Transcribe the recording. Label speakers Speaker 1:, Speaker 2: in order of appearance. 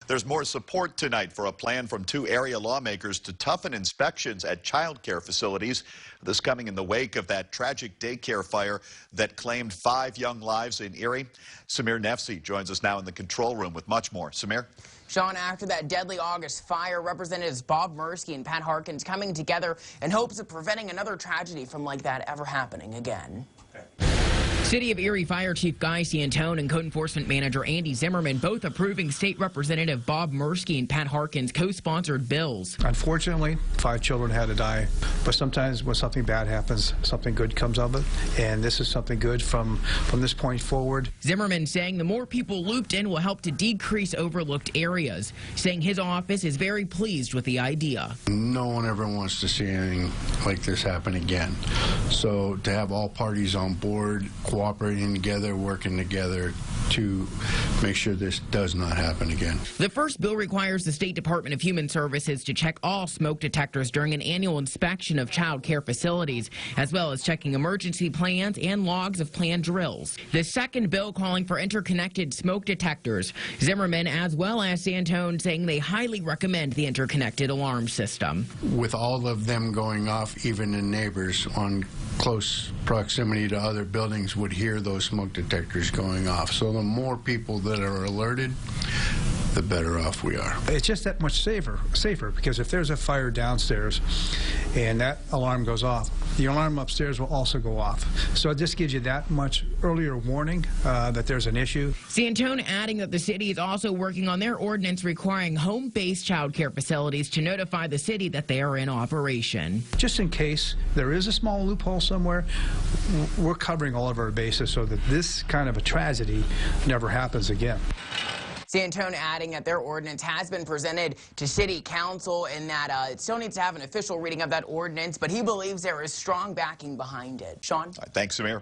Speaker 1: There's more support tonight for a plan from two area lawmakers to toughen inspections at child care facilities. This coming in the wake of that tragic daycare fire that claimed 5 young lives in Erie. Samir Nefsi joins us now in the control room with much more. Samir?
Speaker 2: Sean, after that deadly August fire, Representatives Merski and Harkins coming together in hopes of preventing another tragedy from like that ever happening again.
Speaker 3: City of Erie Fire Chief Guy Santone and Code Enforcement Manager Andy Zimmerman both approving State Representative Merski and Harkins' co-sponsored bills.
Speaker 4: Unfortunately, 5 children had to die, but sometimes when something bad happens, something good comes of it, and this is something good from this point forward.
Speaker 3: Zimmerman saying the more people looped in will help to decrease overlooked areas, saying his office is very pleased with the idea.
Speaker 5: No one ever wants to see anything like this happen again. So to have all parties on board, cooperating together, working together to make sure this does not happen again.
Speaker 3: The first bill requires the State Department of Human Services to check all smoke detectors during an annual inspection of child care facilities, as well as checking emergency plans and logs of planned drills. The second bill calling for interconnected smoke detectors. Zimmerman as well as Santone saying they highly recommend the interconnected alarm system.
Speaker 5: With all of them going off, even the neighbors on close proximity to other buildings would hear those smoke detectors going off. So the more people that are alerted, the better off we are.
Speaker 4: It's just that much safer because if there's a fire downstairs and that alarm goes off, the alarm upstairs will also go off. So it just gives you that much earlier warning that there's an issue.
Speaker 3: Santone adding that the city is also working on their ordinance requiring home-based child care facilities to notify the city that they are in operation.
Speaker 4: Just in case there is a small loophole somewhere, we're covering all of our bases so that this kind of a tragedy never happens again.
Speaker 2: Santone adding that their ordinance has been presented to City Council and that it still needs to have an official reading of that ordinance, but he believes there is strong backing behind it. Sean?
Speaker 1: All right, thanks, Samir.